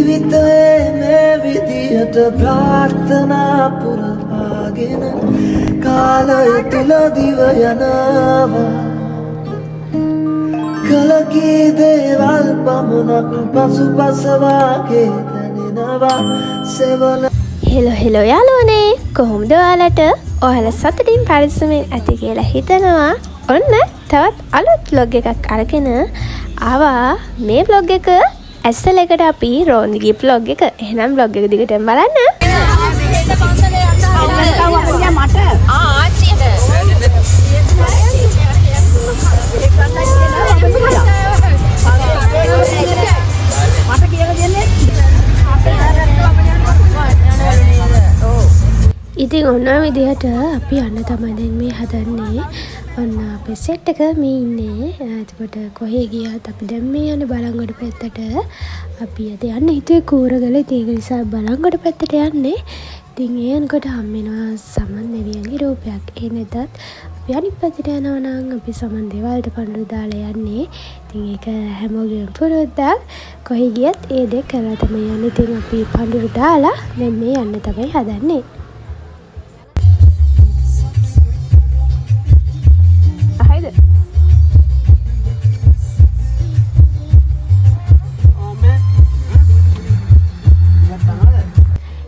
ජීවිතයේ මේ විදියට ප්‍රාර්ථනා පුරවාගෙන කාලය තුල දිව යනවා කලකී දේවල් පමණක් පසුපසවාගේ දැනෙනවා සෙවන හෙලෝ යාළුවනේ කොහොමද ඔයාලට ඔයාලා සතුටින් පරිස්සමෙන් ඇති කියලා හිතනවා ඔන්න තවත් අලුත් vlog එකක් අරගෙන ආවා මේ vlog එක ඇස්සල එකට අපි රෝන්දිගේ vlog එක එහෙනම් vlog එක දිගටම බලන්න ඉතින් ඔන්න විදිහට අපි යන්න තමයි දැන් මේ හදන්නේ ඔන්න අපේ සෙට් එක මේ ඉන්නේ එතකොට කොහේ ගියත් අපි දැන් මේ යන්නේ බලංගොඩ පැත්තට අපි අද යන්න හිතුවේ කූරගල ඒක නිසා බලංගොඩ පැත්තට යන්නේ ඉතින් ඒ යනකොට හම් වෙනවා සමන් දෙවියන්ගේ රූපයක් ඒ නැතත් අපි අනිත් පැත්තට යනවා නම් අපි සමන් දේවල්ට පඳුරු දාලා යන්නේ ඉතින් ඒක හැමෝගෙම පුරුද්දක් කොහේ ගියත් ඒ දෙක කරලා තමයි යන්නේ ඉතින් අපි පඳුරු දාලා දැන් මේ යන්න තමයි හදන්නේ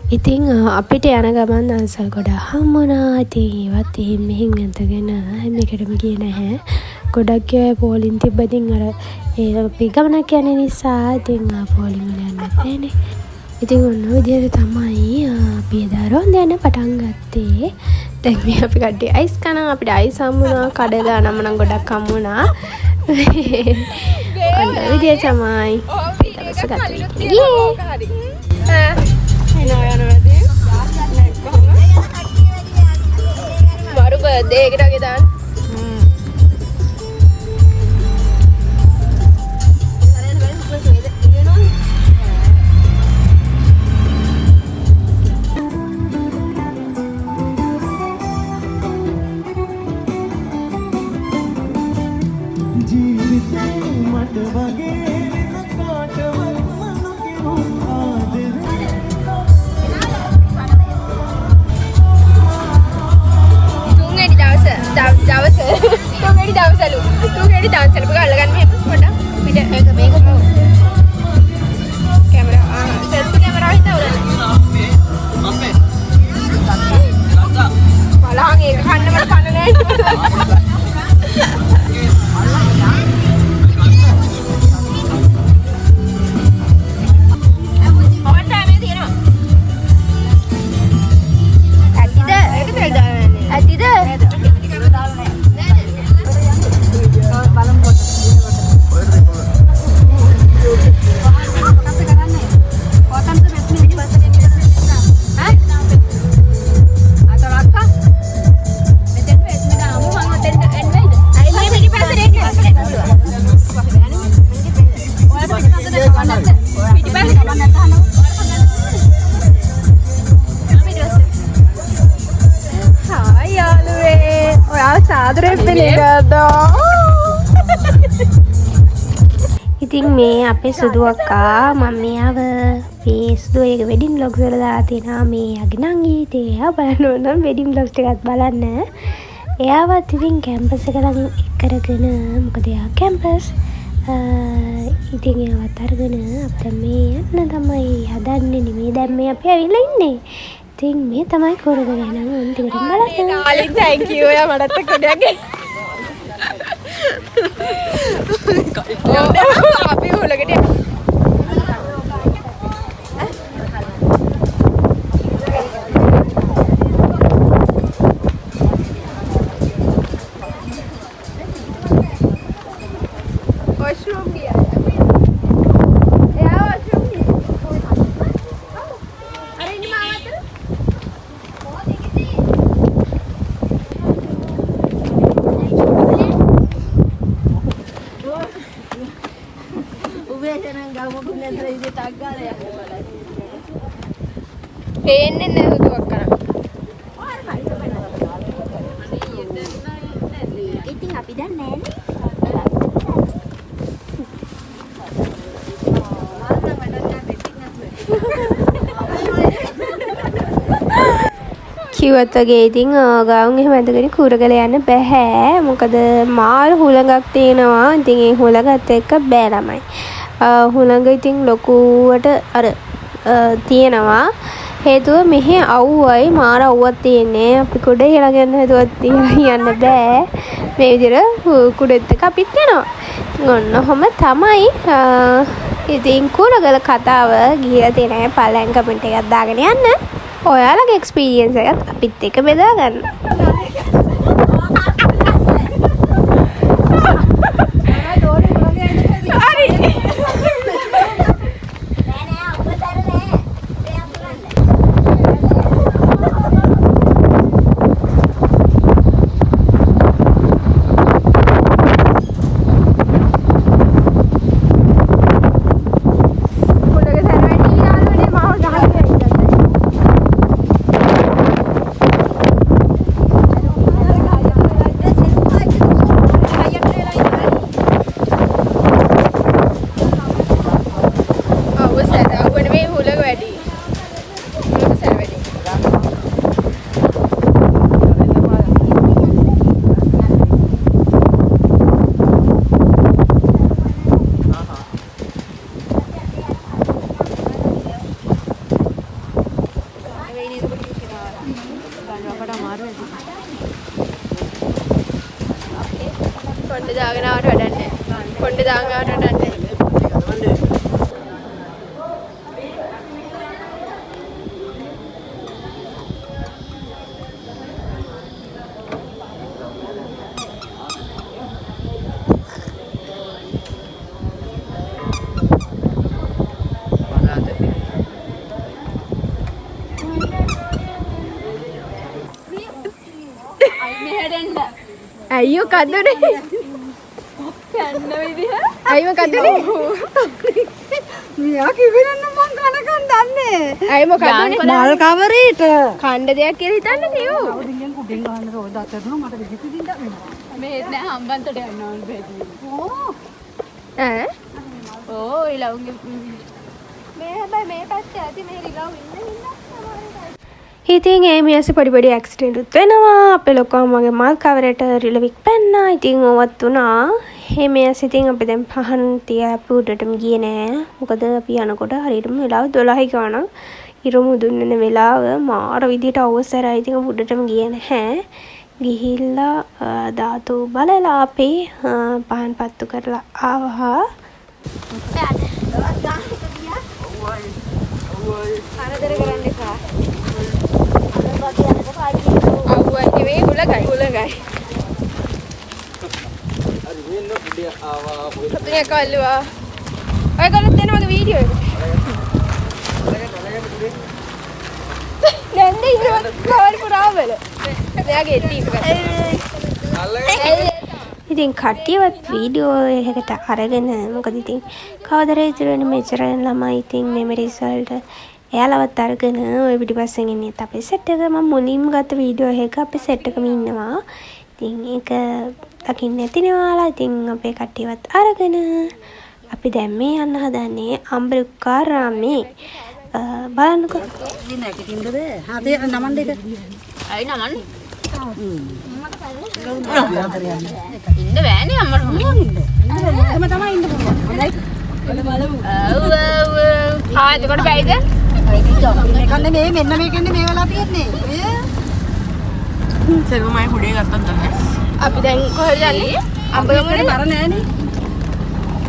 ඉතින් අපිට යන ගමන් අන්සල් ගොඩක් හම්බුණා. ඉතින් ඒවත් එහෙම මෙහෙම අතගෙන හැම එකටම ගියේ නැහැ. ගොඩක් ඒවා පොලින් තිබ්බ ඉතින් අර ඒ අපි ගමනක් යන නිසා ඉතින් පොලින් වල යන්න බැහැනේ. ඉතින් ඔන්න විදියට තමයි අපි දාරොන් යන පටන් ගත්තේ. දැන් මේ අපි කඩේ අයිස් කනවා. අපිට අයිස් හම්බුණා. කඩේ නම නම් ගොඩක් හම්බුණා. ඔන්න විදිය තමයි. ඊට පස්සේ ගත්තා. baru birthday kita kita ඉතින් මේ අපේ සුදු අක්කා මම මෙයාව මේ සුදු එක වෙඩින් vlogs වල දාලා තිනවා මේ යගේ නංගි ඉතින් එයා බලන්න ඕන නම් වෙඩින් vlogs ටිකක් බලන්න එයාවත් ඉතින් කැම්පස් එක ළඟ කරගෙන මොකද එයා කැම්පස් ඉතින් එයාවත් අරගෙන අපිට මේ යන්න තමයි හදන්නේ නෙමෙයි දැන් මේ අපි ඇවිල්ලා ඉන්නේ ඉතින් මේ තමයි කෝරගල යන උන් ටිකටම බලන්න ආලින් thank you ඔයා මටත් කොඩයක් අපි උලකට washroom dia ya washroom ni hari ini mama tu oh dikit පේන්නේ නැහැ දුවක් කරා. ඉතින් අපි දැන් නෑනේ. කිව්වත් වගේ ඉතින් ගවුම් එහෙම ඇඳගෙන කුරගල යන්න බෑ. මොකද මාළු හුළඟක් තියෙනවා. ඉතින් ඒ හුළඟත් එක්ක බෑ ළමයි. හුළඟ ඉතින් ලොකුවට අර තියෙනවා. හේතුව මෙහි අවුවයි මාර අවුවක් තියෙන්නේ. අපි කුඩ හෙලගෙන හදුවත් යන්න බෑ. මේ විදිහට කුඩෙත් එක අපිත් යනවා. ඔන්න ඔහම තමයි. ඉතින් කුරගල කතාව ගිහලා තියෙන පළයන් කමෙන්ට් එකක් දාගෙන යන්න. ඔයාලගේ එක්ස්පීරියන්ස් එකත් අපිත් එක්ක බෙදා ගන්න. කොණ්ඩේ දාගෙන ආවට වැඩක් නැහැ. කොණ්ඩේ දාගෙන ආවට වැඩක් නැහැ. අයියෝ කදුනේ යන්න විදිහ අයියෝ කදුනේ මියා කිවිරන්න මං කනකන් දන්නේ අය මොකද මල් කවරේට කණ්ඩ දෙයක් කියලා හිතන්නේ නියෝ අවුදින්ගෙන් කුඩෙන් ගහන්න රෝද අතදුණු මට විදිහට දින්න වෙනවා මේ නෑ හම්බන්තට යන්න ඕන බෙහෙත් ඕ ඈ ඕ ඊළඟ මේ හැබැයි මේ පැත්තේ ඇති මේ රිලව් ඉන්න ඉතින් ඒ මියස පොඩි ඇක්සිඩන්ට් උත් වෙනවා. අපේ ලොකම මගේ මල් කවරේට රිලවික් පැන්නා. ඉතින් ඕවත් වුණා. මේ මියස ඉතින් අපි දැන් පහන් තියා පුඩටම ගියේ නෑ. මොකද අපි යනකොට හරියටම වෙලාව 12යි ගානක්. ඉර මුදුන් වෙන වෙලාව මාර විදියට අවසරයි. ඉතින් පුඩටම ගියේ නැහැ. ගිහිල්ලා ධාතු බලලා අපි පහන් පත්තු කරලා ආවා. අනදර කරන්න එපා. අවුවයි මේ හුලගයි හරි වෙන්න පුඩිය ආවා පුඩිය කල්ලුවා ඔය කලත් දෙන මගේ වීඩියෝ එක නැන්ද ඉන්න කවර් පුරාවල එයාගේ ටීම් එක ඉතින් කට්ටියවත් වීඩියෝ එකකට අරගෙන මොකද ඉතින් කවදර ඉතුරු වෙන මෙච්චර ළමයි ඉතින් මෙමරිස් වලට එයාලවත් අරගෙන ඔය පිටිපස්සෙන් ඉන්නේ අපේ සෙට් එක මම මුලින්ම ගත්ත වීඩියෝ එක අපේ සෙට් එකම ඉන්නවා. ඉතින් ඒක දකින්න නැතිනේ ඔයාලා. ඉතින් අපේ කට්ටියවත් අරගෙන අපි දැන් මේ යන්න හදන්නේ අම්බරුක්කාරාමේ. බලන්නකෝ. ඉන්නේ නැති කින්දද? හදේ නමන් දෙක. අයි නමන්. ඉන්න බෑනේ අම්මට හොඳ. එහෙම තමයි ඉන්න පුළුවන්. හොඳයි. ආ එතකොට බැයිද? මේකන්නේ මේ මෙන්න මේකන්නේ මේ වෙලාව තියෙන්නේ. සර්වමයි හුඩේ ගත්තත් නැහැ. අපි දැන් කොහෙද යන්නේ? අම්බගමුනේ බර නෑනේ.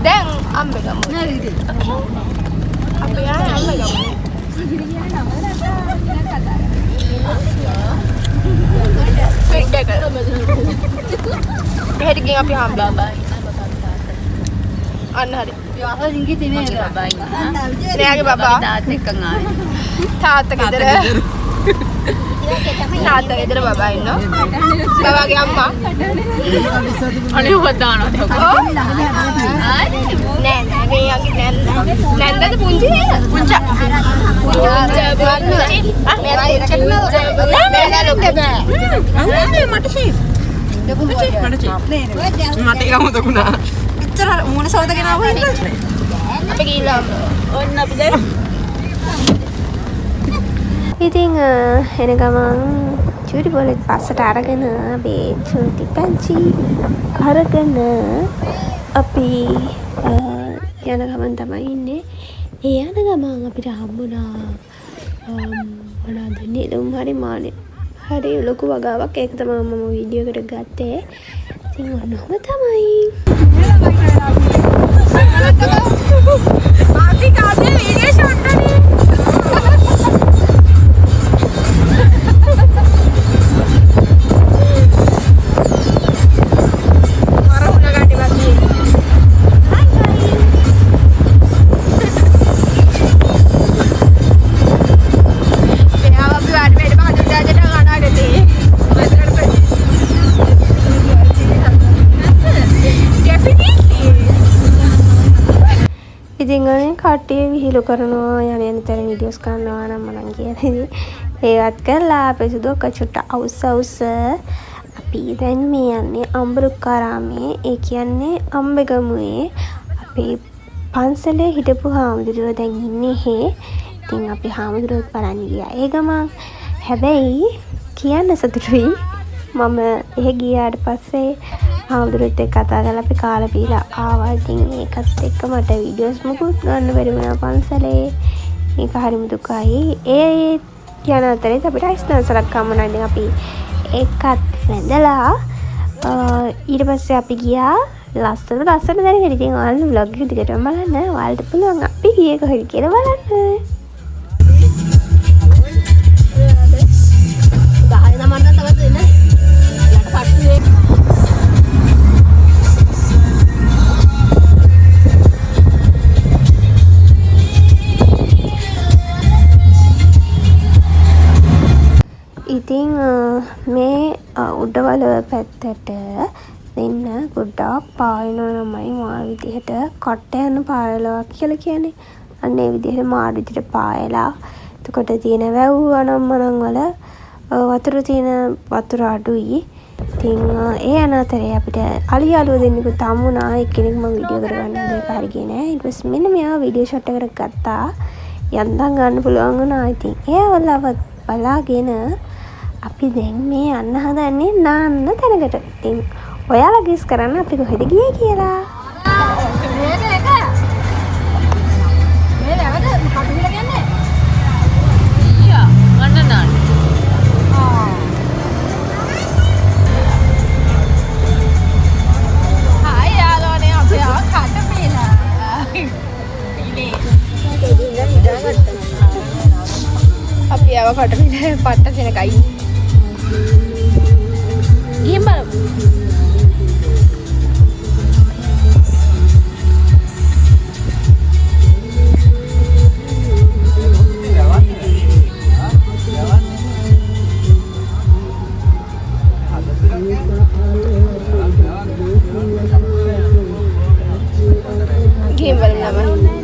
දැන් අම්බගමු. නෑ ඉතින්. අපි යන්නේ අම්බගමු. පිටක. එහෙට ගිහින් අපි හම්බා. අන්න හරි. යාහ රින්ගි තිනේ බබා ඉන්න. මෙයාගේ බබා තාත් එක්ක ආවේ. තාත්තා ගෙදර. තාත්තා ගෙදර බබා ඉන්නවා. බබාගේ අම්මා. අනේ උවත් දානවා. නෑ මේ යගේ නැන්දද පුංචි නේද? පුංචා. පුංචා පුංචි. නෑ ලොක්ක බෑ. මට ෂීස්. මට ඒක හොඳකුණා. ඉතර මොන සෝදගෙන ආවද? අපි ගිහිල්ලා ඔන්න අපි දැන් ඉතින් එන ගමන් චූටි බෝලෙත් පස්සට අරගෙන අපේ චූටි පැංචි අරගෙන අපි යන ගමන් තමයි ඉන්නේ. ඒ යන ගමන් අපිට හම්බුණා මොනවද නෙළුම් හරි මානේ හරි ලොකු වගාවක්. ඒක තමයි මම වීඩියෝ එකට ගත්තේ. ඉතින් ඔන්නම තමයි. අපි කාගේ වීඩියෝ ෂොට් කරන්නේ ඉතින් අනේ කට්ටිය විහිළු කරනවා යන තැන වීඩියෝස් කරනවා නම් මම කියන්නේ ඒවත් කරලා අපි සුදු කචුට අවුස් අපි දැන් මේ යන්නේ අම්බරුක්කාරාමේ. ඒ කියන්නේ අම්බගමුවේ අපේ පන්සලේ හිටපු හාමුදුරුවෝ දැන් ඉන්නේ හේ. ඉතින් අපි හාමුදුරුවෝත් බලන්න ගියා ඒ ගමන්. හැබැයි කියන්න සතුටුයි මම එහෙ ගියාට පස්සේ හාමුදුරුවොත් එක්ක කතා කරලා අපි කාලා බීලා ආවා. ඉතින් ඒකත් එක්ක මට වීඩියෝස් මොකුත් ගන්න බැරි වුණා පන්සලේ. ඒක හරිම දුකයි. ඒ යන අතරේ අපිට අයිස්දාන්සලක් හම්බුණා. ඉතින් අපි ඒකත් වැඳලා ඊට පස්සේ අපි ගියා ලස්සන දැනගෙන. ඉතින් ඔයාලා vlog එක දිගටම බලන්න. ඔයාලට පුළුවන් අපි ගියේ කොහෙද කියලා බලන්න. ඉතින් මේ උඩවල පැත්තට දෙන්න ගොඩාක් පායනවා නමයි මාර විදිහට කට යන පායලා කියලා කියන්නේ. අන්න ඒ විදිහට මාර විදිහට පායලා. එතකොට තියෙන වැව් අනම්මනම් වල වතුර තියෙන වතුර අඩුයි. ඉතින් ඒ අනතරේ අපිට අලියාලුව දෙන්නෙකුත් හම්බුණා. එක්කෙනෙක් මම වීඩියෝ කරගන්න දෙයක් හරියන්නේ නැහැ. ඊට පස්සේ මෙන්න මෙයා වීඩියෝ ෂොට් එකකට ගත්තා. යන්තම් ගන්න පුළුවන් වුණා. ඉතින් ඒවලවත් බලාගෙන අපි දැන් මේ යන්න හදන්නේ නාන්න තැනකට. ඉතින් ඔයාලා ගිස් කරන්න අපි කොහෙද ගියේ කියලා. මේ නැවත කටුවිල ගන්නේ. ඊයා ගන්න නාන්න. හායි යාළුවනේ අපි ආව කටුවිල. අපි ආව කටුවිල පට්ට සෙනකයි. ගිහින් බලමු. ගිහින් බලමු ළමයි.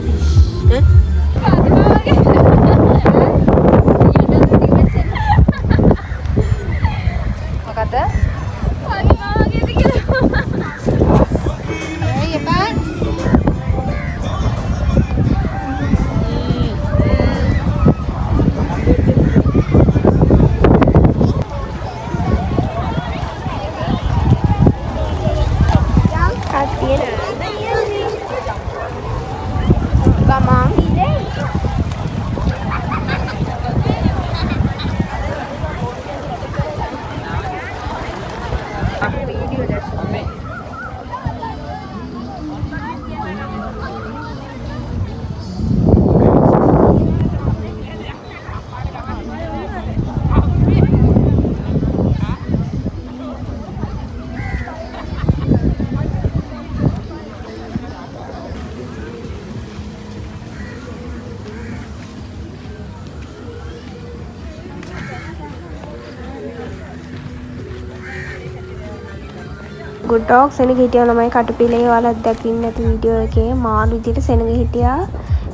ගොඩක් සෙනග හිටියා ළමයි කටුපිලේ වලක් දකින්න නැති වීඩියෝ එකේ මාළු විදිහට සෙනග හිටියා.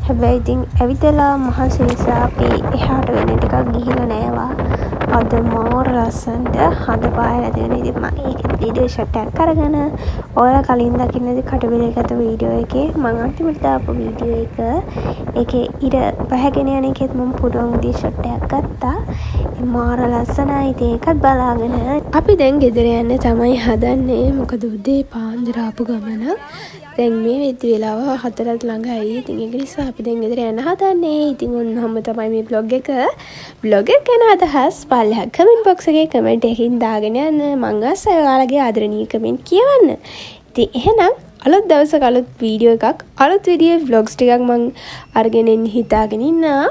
හැබැයි ඉතින් ඇවිදලා මහන්සි නිසා අපි එහාට වෙන ටිකක් ගිහිල්ලා නෑවා. අද මාර ලස්සනට හඳ පායලා තියෙන. ඉතින් මම ඒකේ වීඩියෝ ෂොට් එකක් අරගෙන ඔයාලා කලින් දකින්නදී කටුවිලකට වීඩියෝ එකේ මම අන්තිමට දාපු වීඩියෝ එක ඒකේ ඉර පහගෙන යන එකෙත් මම පුඩුවන් දී ෂොට් එකක් ගත්තා. මාර ලස්සනයි. ඉතින් ඒකත් බලාගෙන අපි දැන් ගෙදර යන්න තමයි හදන්නේ. මොකද උදේ පාන්දර ආපු ගමන දැන් මේ වෙද්දි වෙලාව 4ට ළඟයි. ඉතින් ඒක නිසා අපි දැන් ගෙදර යන්න හදන්නේ. ඉතින් ඔන්නම තමයි මේ vlog එක. vlog එක ගැන අදහස් පල්ලෙහා කමෙන්ට් box එකේ කමෙන්ට් එකකින් දාගෙන යන්න. මං ආසයි ඔයාලගේ ආදරණීය කමෙන්ට් කියවන්න. ඉතින් එහෙනම් අලුත් දවසක අලුත් වීඩියෝ එකක් අලුත් විදිහේ vlogs ටිකක් මං අරගෙන එන්න හිතාගෙන ඉන්නා.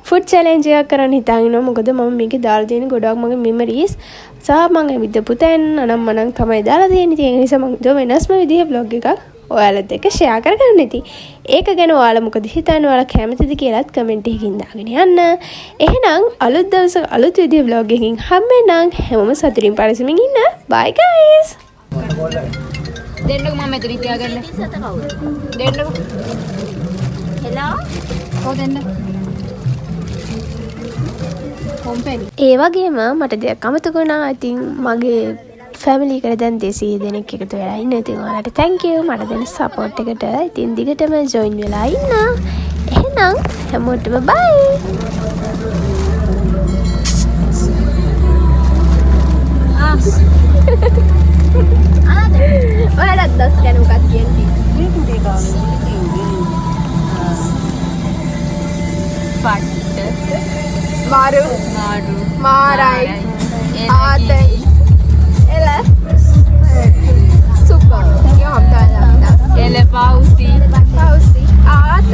ෆුඩ් චැලෙන්ජ් එකක් කරන්න හිතාගෙන ඉන්නවා. මොකද මම මේකේ දාලා තියෙන ගොඩක් මගේ මෙමරිස් සහ මං ඇවිදපු තැන් අනම්මනම් තමයි දාලා තියෙන්නේ. ඉතින් ඒ නිසා මං වෙනස්ම විදිහේ vlog එකක් ඔයාලත් එක්ක ෂෙයා කරගන්න ඉතින් ඒක ගැන ඔයාලා මොකද හිතන්නේ ඔයාලා කැමතිද කියලාත් කමෙන්ට් එකකින් දාගෙන යන්න. එහෙනම් අලුත් දවසක අලුත් විදිහේ vlog එකකින් හම්බෙන්නම්. හැමෝම සතුටින් පරිස්සමින් ඉන්න. bye guys. දෙන්නකෝ මම මෙතන තියාගන්න. දෙන්නකෝ. හෙලෝ. ඔව් දෙන්න. කොම්පැනි. ඒ වගේම මට දෙයක් අමතක වුණා. ඉතින් මගේ ෆැමිලි එකට දැන් 200 දෙනෙක් එකතු වෙලා ඉන්න. ඉතින් ඔයාලට thank you මට දෙන support එකට. ඉතින් දිගටම join වෙලා ඉන්න. එහෙනම් හැමෝටම bye. ඔයාලත් දස් ගැන මොකක්ද කියන්නේ? මේකේ ගානේ පට්ට මාරු මාඩු මාරයි ආතයි එල සුපර්. යම් තාලා. එල පවුසි පෞසි ආත